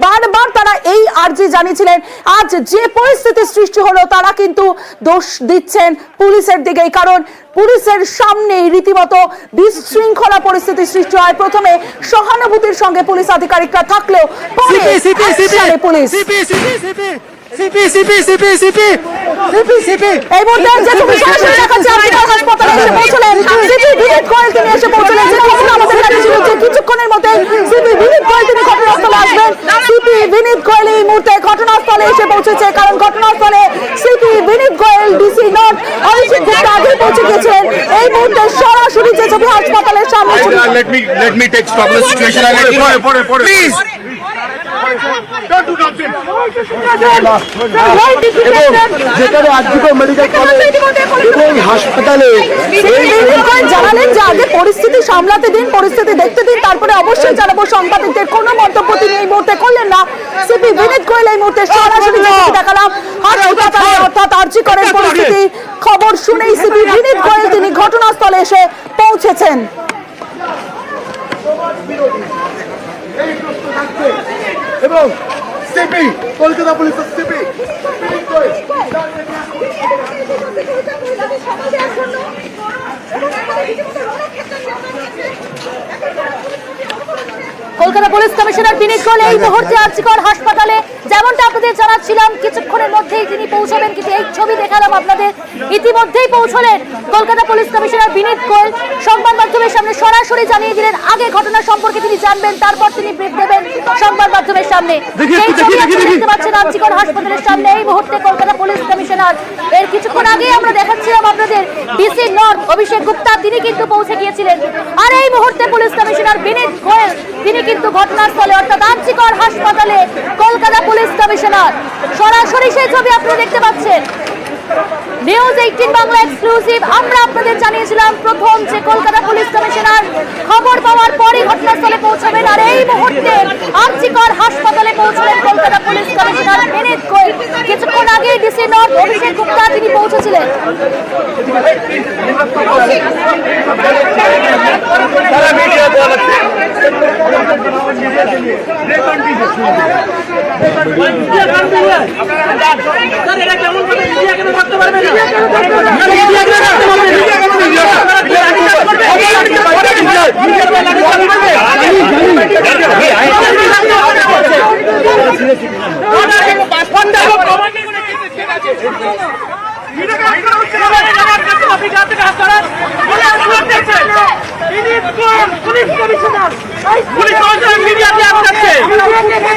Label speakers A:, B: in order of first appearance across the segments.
A: বারবার তারা এই আর্জি জানিয়েছিলেন। আজ যে পরিস্থিতি সৃষ্টি হলো তারা কিন্তু দোষ দিচ্ছেন পুলিশের দিকেই, কারণ পুলিশের সামনে রীতিমতো বিশৃঙ্খলা পরিস্থিতি সৃষ্টি হয়। প্রথমে সহানুভূতির সঙ্গে পুলিশ আধিকারিকরা থাকলেও পরে পুলিশ এই মুহূর্তে যে ছবি সরাসরি দেখাচ্ছে আর্জিকর হাসপাতালে এসে পৌঁছলেন সিপি বিনীত গোয়েল। তিনি এসে পৌঁছলেন, যে খবর আমাদের কাছে ছিল যে কিছুক্ষণের মধ্যে সিপি বিনীত গোয়েল তিনি ঘটনাস্থলে আসবেন। সিপি বিনীত গোয়েল এই মুহূর্তে ঘটনাস্থলে এসে পৌঁছেছে, কারণ ঘটনাস্থলে সিপি বিনীত গোয়েল ডিসি নর্থ অভিষেক গুপ্তা আগে পৌঁছে গিয়েছিলেন। এই মুহূর্তে সরাসরি যে ছবি হাসপাতালের সামনে
B: let me take stop the situation and let you know, please
C: যেখানে আর্জিকর মেডিকেল কলেজ এবং হাসপাতালে
A: জানালেন যে আগে পরিস্থিতি সামলাতে দিন, পরিস্থিতি দেখতে দিন, তারপরে অবশ্যই জানাবো। সাংবাদিকদের কোনো মন্তব্য তিনি এই মুহূর্তে করলেন না। সিপি বিনীত গোয়েল এই মুহূর্তে সরাসরি দেখালাম হাসপাতালে, অর্থাৎ আর্জিকরের পরিস্থিতি খবর শুনেই সিপি বিনীত গোয়েল তিনি ঘটনাস্থলে এসে পৌঁছেছেন।
C: এবং সিপি কলকাতা পুলিশের সিপি
D: কলকাতা পুলিশ কমিশনার বিনীত গোয়েল এই মুহূর্তে আর্জিকর হাসপাতালে, যেমনটা আপনাদের জানাচ্ছিলাম কিছুক্ষণের মধ্যেই তিনি পৌঁছবেন, কিন্তু এই ছবি দেখালাম আপনাদের ইতিমধ্যেই পৌঁছলেন কলকাতা পুলিশ কমিশনার বিনীত গোয়েল। সংবাদ মাধ্যমের সামনে সরাসরি জানিয়ে দিলেন আগে ঘটনা সম্পর্কে তিনি জানবেন, তারপর তিনি ব্রিফ দেবেন সংবাদ মাধ্যমের সামনে। এই ছবি আপনারা দেখতে পাচ্ছেন আর্জিকর হাসপাতালের সামনে এই মুহূর্তে কলকাতা পুলিশ কমিশনার। এর কিছুক্ষণ আগেই আমরা দেখাচ্ছিলাম আপনাদের ডিসি নর্থ অভিষেক গুপ্তা তিনি কিন্তু পৌঁছে গিয়েছিলেন, আর এই মুহূর্তে পুলিশ কমিশনার বিনীত গোয়েল তিনি কিন্তু ঘটনাস্থলে, অর্থাৎ আর্জিকর হাসপাতালে কলকাতা পুলিশ কমিশনার। সরাসরি সেই ছবি আপনারা দেখতে পাচ্ছেন। News 18 Bangla exclusive. আমরা আপনাদের জানিয়েছিলাম প্রথম যে কলকাতা পুলিশ কমিশনার খবর পাওয়ার পরই ঘটনাস্থলে পৌঁছাবেন, আর এই মুহূর্তে আর্জিকর হাসপাতালে পৌঁছলেন কলকাতা পুলিশ কমিশনার বিনীত গোয়েল। কিছুক্ষণ আগে ডিসি নর্থ অভিষেক গুপ্তা তিনি পৌঁছেছিলেন।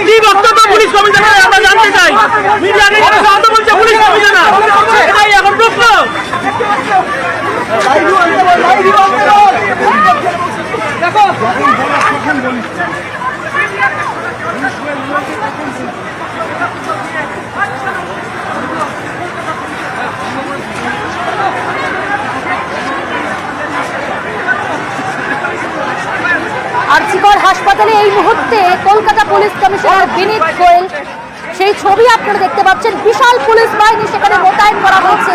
E: কি বক্তব্য পুলিশ কমিশনার আমরা জানতে চাই। মিডিয়া বলছে পুলিশ কমিশনার এটাই এখন প্রশ্ন।
D: আর্জিকর হাসপাতালে এই মুহূর্তে কলকাতা পুলিশ কমিশনার বিনীত গোয়েল, সেই ছবি আপনারা দেখতে পাচ্ছেন। বিশাল পুলিশ বাহিনী সেখানে মোতায়েন করা হয়েছে।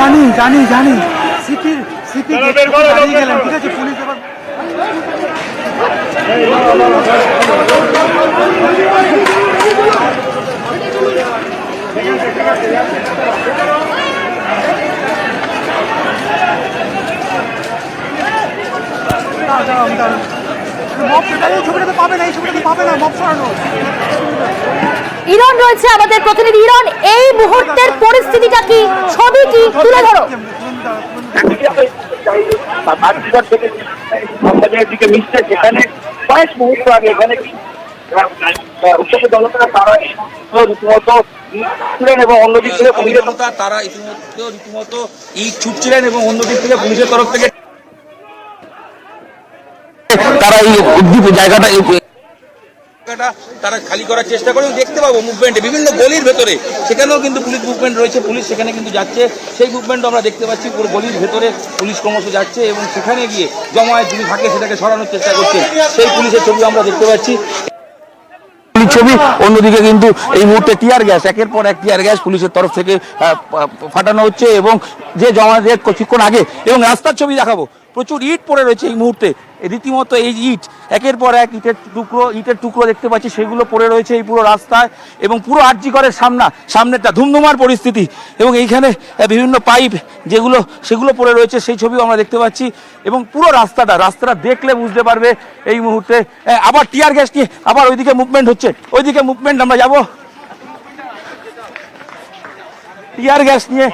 C: জানি সিপি দাঁড়িয়ে গেলেন, ঠিক আছে, পুলিশ এবার ছবিটাতে পাবে না, এই ছবিটাতে পাবে না, মব সরানো।
D: ইরন রয়েছে আমাদের প্রতিনিধি। ইরন, এই মুহূর্তের পরিস্থিতিটা কি, ছবি কি, তুলে ধরো।
F: দিকে মিশছে, সেখানে কয়েক মুহূর্ত আগে এখানে উৎসব জনতা তারা রীতিমতো ছিলেন এবং অন্যদিক থেকে পুলিশের
B: তারা ইতিমধ্যে রীতিমতো ইট ছুটছিলেন এবং অন্যদিক থেকে পুলিশের তরফ থেকে তারা এই জায়গাটা তারা খালি করার চেষ্টা করে। দেখতে পাবো মুভমেন্টে বিভিন্ন গলির ভেতরে, সেখানেও কিন্তু পুলিশ মুভমেন্ট রয়েছে, পুলিশ সেখানে কিন্তু যাচ্ছে, সেই মুভমেন্ট আমরা দেখতে পাচ্ছি। পুরো গলির ভেতরে পুলিশ ক্রমশ যাচ্ছে এবং সেখানে গিয়ে জমায়েত যদি থাকে সেটাকে সরানোর চেষ্টা করছে, সেই পুলিশের ছবি আমরা দেখতে পাচ্ছি। ছবি অন্যদিকে কিন্তু এই মুহূর্তে টিয়ার গ্যাস, একের পর এক টিয়ার গ্যাস পুলিশের তরফ থেকে ফাটানো হচ্ছে এবং যে জমায়েত কিছুক্ষণ আগে, এবং রাস্তার ছবি দেখাবো, প্রচুর ইট পড়ে রয়েছে এই মুহূর্তে, রীতিমতো এই ইট একের পর এক ইটের টুকরো দেখতে পাচ্ছি, সেগুলো পড়ে রয়েছে এই পুরো রাস্তায় এবং পুরো আরজিকরের সামনেটা ধুমধুমার পরিস্থিতি এবং এইখানে বিভিন্ন পাইপ সেগুলো পড়ে রয়েছে, সেই ছবিও আমরা দেখতে পাচ্ছি এবং পুরো রাস্তাটা দেখলে বুঝতে পারবে এই মুহূর্তে। আবার টিয়ার গ্যাস নিয়ে আবার ওইদিকে মুভমেন্ট হচ্ছে, ওইদিকে মুভমেন্ট আমরা যাব, টিয়ার গ্যাস নিয়ে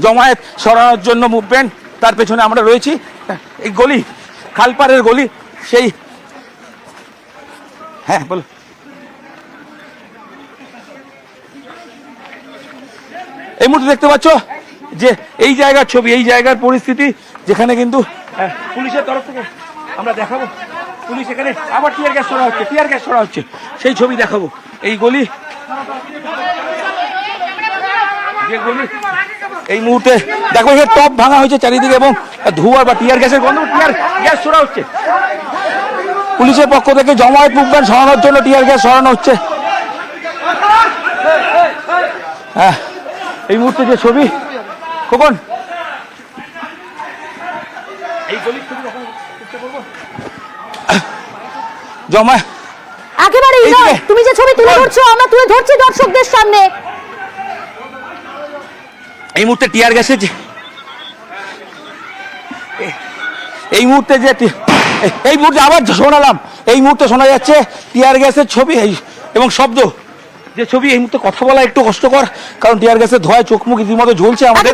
B: জমায়েত সরানোর জন্য মুভমেন্ট, তার পেছনে আমরা রয়েছি। এই গলি, খালপাড়ের গলি, সেই হ্যাঁ বলো। এই মুহূর্তে দেখতে পাচ্ছ যে এই জায়গার ছবি, এই জায়গার পরিস্থিতি, যেখানে কিন্তু পুলিশের তরফ থেকে আমরা দেখাবো, পুলিশ এখানে আবার টিয়ার গ্যাস ছড়া হচ্ছে, সেই ছবি দেখাবো। এই গলি, এই মুহূর্তে দেখো এখানে টপ ভাঙা হয়েছে চারিদিকে এবং ধোঁয়া বা টিয়ার গ্যাসের গন্ধ, টিয়ার গ্যাস ছড়া হচ্ছে। পুলিশের পক্ষ থেকে জমায়েত মুভমেন্ট সরানোর জন্য টিয়ার গ্যাস ছড়ানো হচ্ছে। হ্যাঁ, এই মুহূর্তে যে ছবি, কখন এই গলির ছবি জমা
D: একেবারে ইরন, তুমি যে ছবি তুলে ধরছো আমরা তুলে ধরছি দর্শকদের সামনে।
B: এই মুহূর্তে টিয়ার গ্যাসের এই মুহূর্তে আবার শোনালাম, এই মুহূর্তে শোনা যাচ্ছে টিয়ার গ্যাসের ছবি এবং শব্দ, যে ছবি এই মুহূর্তে কথা বলা একটু কষ্টকর, কারণ টিয়ার গ্যাসের ধোঁয়ায় চোখ মুখ রীতিমতো ঝলছে আমাদের।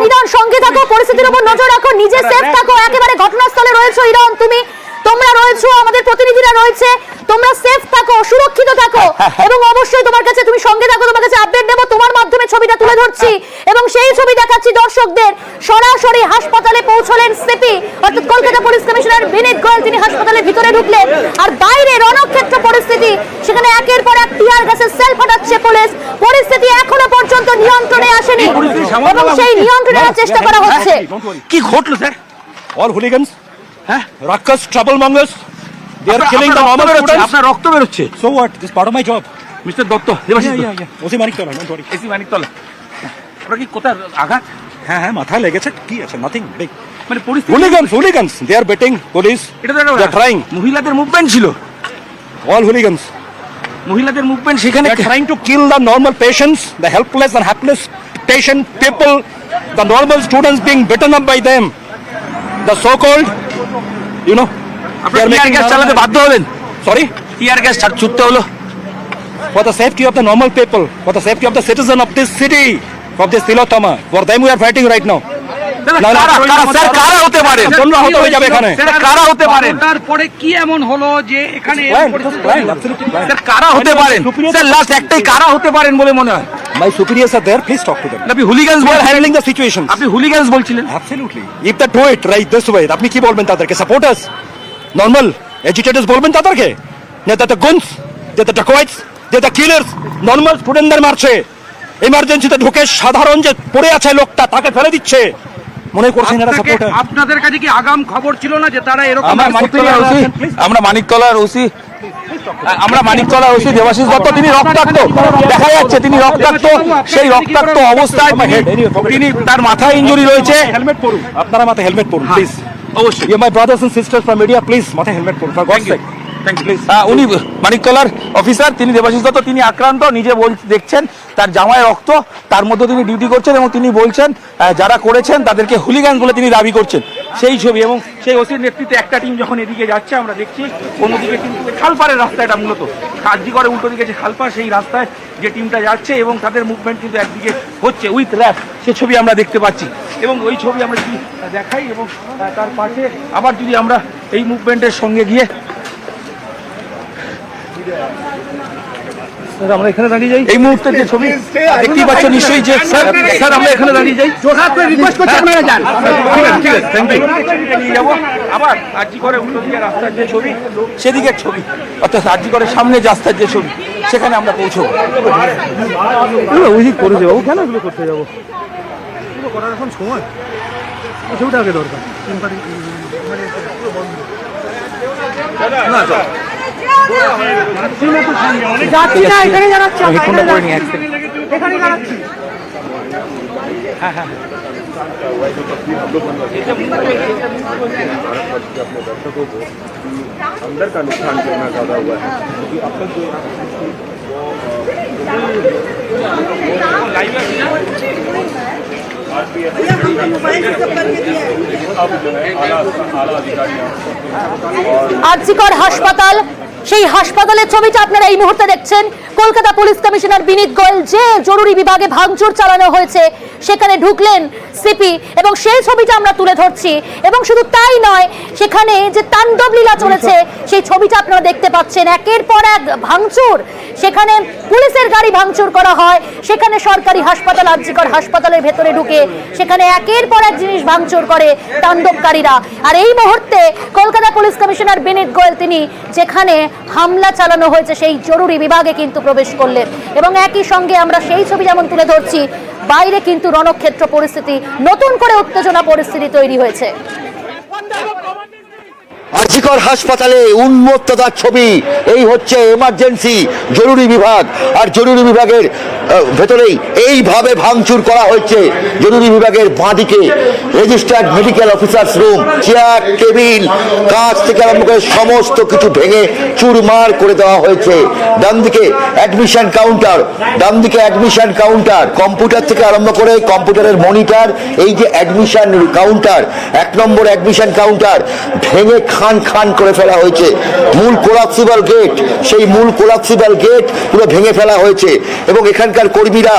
D: ইরন সঙ্গে থাকো, পরিস্থিতির উপর নজর রাখো, নিজে সেফ থাকো, একেবারে ঘটনাস্থলে রয়েছে ইরন, তোমরা রয়েছো, আমাদের প্রতিনিধিরা রয়েছে, তোমরা সেফ থাকো, সুরক্ষিত থাকো এবং অবশ্যই তোমার কাছে, তুমি সঙ্গে থাকো, তোমার কাছে আপডেট দেবো, তোমার মাধ্যমে ছবিটা তুলে ধরছি এবং সেই ছবি দেখাচ্ছি দর্শকদের। সরাসরি হাসপাতালে পৌঁছলেন সিপি অর্থাৎ কলকাতা পুলিশ কমিশনার বিনীত গোয়েল, তিনি হাসপাতালের ভিতরে ঢুকলেন আর বাইরে রণক্ষেত্র পরিস্থিতি, সেখানে একের পর এক টিয়ার গ্যাসের সেল ফাটাচ্ছে পুলিশ। পরিস্থিতি এখনো পর্যন্ত নিয়ন্ত্রণে আসেনি এবং সেই নিয়ন্ত্রণে আনার চেষ্টা করা হচ্ছে।
B: কি ঘটলো sir?
C: all hooligans, ruckus, troublemongers, they are killing the normal students.
B: আপনার রক্ত বেরোচ্ছে।
C: So what? This is part of my job.
B: Mister Dutta,
C: OC Maniktala, don't worry.
B: AC Maniktala, আপনার কি কোথায় আঘাত?
C: হ্যাঁ মাথায় লেগেছে, কি আছে, nothing big.
B: মানে পরিস্থিতি
C: Hooligans, they are betting police.
B: এটা তো
C: They are trying.
B: মহিলাদের মুভমেন্ট ছিল,
C: All hooligans.
B: মহিলাদের মুভমেন্ট, সেখানে
C: They are trying to kill the normal patients, the helpless and hapless patient people, the normal students being beaten up by them. The so-called, you know, they are
B: tear
C: making
B: gas চালাতে বাধ্য হলেন।
C: Sorry?
B: Tear gas ছুটতে হলো
C: For the safety of the normal people, for the safety of the citizen of this city, of this Tilotama, for them we are fighting right now.
B: Sir কারা হতে পারে?
C: তোমরা হতে হয়ে যাবে এখানে।
B: কারা হতে পারেন?
E: তারপরে কি এমন হলো যে এখানে
B: স্যার কারা হতে পারেন? স্যার লাস্ট একটাই, কারা হতে পারেন বলে মনে হয়?
C: My superiors are there, please talk to them.
B: আপনি হুলিগানস
C: We are
B: বলছিলেন,
C: handling the situation.
B: আপনি হুলিগানস বলছিলেন।
C: Absolutely. If they do it right this way, আপনি কি বলবেন তাদেরকে? Supporters, normal agitators বলবেন তাদেরকে? যে the guns, যে the dacoits, যে the killers, normal স্টুডেন্টদের মারছে, এমার্জেন্সিতে ঢুকে সাধারণ যে পড়ে আছে লোকটা তাকে ফেলে দিচ্ছে, মনে করছেন এরা সাপোর্টার?
E: আপনাদের কাছে কি আগাম খবর ছিল না যে তারা এরকম?
B: আমরা মানিকতলার ওসি আমরা মানিকতলা ওসি দেবাশিস দত্ত, তিনি রক্তাক্ত, দেখা যাচ্ছে তিনি রক্তাক্ত, সেই রক্তাক্ত অবস্থায় তিনি তার মাথায় ইনজুরি রয়েছে।
C: হেলমেট পরুন, আপনারা মাথায় হেলমেট পরুন প্লিজ।
B: অবশ্যই
C: you my brothers and sisters from media, please মাথায় হেলমেট পরুন ফর গডস সেক।
B: উনি মানিকতলার অফিসার, তিনি দেবাশিস দত্ত, তিনি আক্রান্ত, নিজে দেখছেন তার জামায় রক্ত, তার মধ্যে তিনি ডিউটি করছেন এবং তিনি বলছেন যারা করেছেন তাদেরকে হুলিগান বলে তিনি দাবি করছেন, সেই ছবি। এবং সেই ওসির নেতৃত্বে একটা টিম যখন এদিকে যাচ্ছে আমরা দেখছি, অন্যদিকে কিন্তু খালপাড়ের রাস্তাটা মূলত কাজী করে উল্টো দিকে যে খালপাড়, সেই রাস্তায় যে টিমটা যাচ্ছে এবং তাদের মুভমেন্ট কিন্তু একদিকে হচ্ছে উইথ র্যাপ, সে ছবি আমরা দেখতে পাচ্ছি। এবং ওই ছবি আমরা কি দেখাই এবং তার পাশে আবার যদি আমরা এই মুভমেন্টের সঙ্গে গিয়ে আমরা এখানে দাঁড়িয়ে যাই, এই মুহূর্তে যে ছবি দেখতেই পাচ্ছ নিশ্চয়ই যে স্যার আমরা এখানে দাঁড়িয়ে যাই, রিকোয়েস্ট করছি আপনারা যান, ঠিক আছে থ্যাংক ইউ। নিয়ে যাবো আবার আরজি করে উল্টো দিকে রাস্তার যে ছবি, সেদিকের ছবি, অর্থাৎ আরজি করে সামনে রাস্তার যে ছবি, সেখানে আমরা পৌঁছবো।
E: উচিত করেছে বাবু, কেন এগুলো করতে যাবো? এগুলো করার এখন সময়, ছবিটা আগে দরকার।
A: যাচ্ছি না, এখানে জানাচ্ছি, এখানে জানাচ্ছি।
G: अंदर का नुकसान कितना ज़्यादा हुआ है, क्योंकि अब तक जो आला अधिकारियों
D: আরজিকর হাসপাতাল, সেই হাসপাতালের ছবিটা আপনারা এই মুহূর্তে দেখছেন। কলকাতা পুলিশ কমিশনার বিনীত গোয়েল যে জরুরি বিভাগে ভাঙচুর চালানো হয়েছে সেখানে ঢুকলেন সিপি, এবং সেই ছবিটা আমরা তুলে ধরছি। এবং শুধু তাই নয়, সেখানে যে তাণ্ডব লীলা চলেছে সেই ছবিটা আপনারা দেখতে পাচ্ছেন। একের পর এক ভাঙচুর, সেখানে পুলিশের গাড়ি ভাঙচুর করা হয়, সেখানে সরকারি হাসপাতাল আরজিকর হাসপাতালের ভেতরে ঢুকে সেখানে একের পর এক জিনিস ভাঙচুর করে তাণ্ডবকারীরা। আর এই মুহূর্তে কলকাতা পুলিশ কমিশনার বিনীত গোয়েল তিনি যেখানে হামলা চালানো হয়েছে সেই জরুরি বিভাগে কিন্তু প্রবেশ করলেন। এবং একই সঙ্গে আমরা সেই ছবি যেমন তুলে ধরছি, বাইরে কিন্তু রণক্ষেত্র পরিস্থিতি, নতুন করে উত্তেজনা পরিস্থিতি তৈরি হয়েছে।
H: আরজিকর হাসপাতালে উন্মত্ততার ছবি, এই হচ্ছে এমার্জেন্সি জরুরি বিভাগ, আর জরুরি বিভাগের ভেতরেই এইভাবে ভাঙচুর করা হচ্ছে। জরুরি বিভাগের বাঁদিকে registered medical officers room, chair, table, কাঁচ থেকে আরম্ভ করে সমস্ত কিছু ভেঙে চুরমার করে দেওয়া হয়েছে। ডান দিকে অ্যাডমিশন কাউন্টার, ডান দিকে অ্যাডমিশন কাউন্টার, কম্পিউটার থেকে আরম্ভ করে কম্পিউটারের মনিটর, এই যে অ্যাডমিশন কাউন্টার, 1 নম্বর অ্যাডমিশন কাউন্টার ভেঙে খান খান করে ফেলা হয়েছে। মূল কোলাপসিবল গেট, সেই মূল কোলাপসিবল গেট পুরো ভেঙে ফেলা হয়েছে। এবং এখানকার কর্মীরা,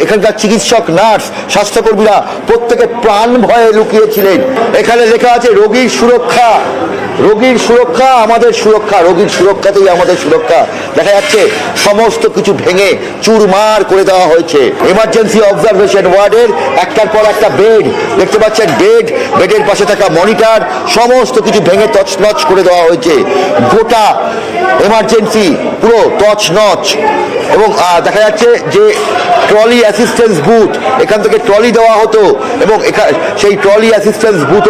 H: এখানকার চিকিৎসক, নার্স, স্বাস্থ্যকর্মীরা প্রত্যেকে প্রাণ ভয়ে লুকিয়েছিলেন। এখানে লেখা আছে রোগীর সুরক্ষা, রোগীর সুরক্ষা আমাদের সুরক্ষা, রোগীর সুরক্ষাতেই আমাদের সুরক্ষা। দেখা যাচ্ছে সমস্ত কিছু ভেঙে চুরমার করে দেওয়া হয়েছে। এমার্জেন্সি অবজারভেশন ওয়ার্ডের একটার পর একটা বেড দেখতে পাচ্ছেন, বেডের পাশে থাকা মনিটর, সমস্ত কিছু ভেঙে তছনছ করে দেওয়া হয়েছে। গোটা এমার্জেন্সি পুরো তছনছ। এবং দেখা যাচ্ছে যে ট্রলি অ্যাসিস্ট্যান্স বুথ, এখান থেকে ট্রলি দেওয়া হতো এবং সেই ট্রলি অ্যাসিস্ট্যান্স বুথ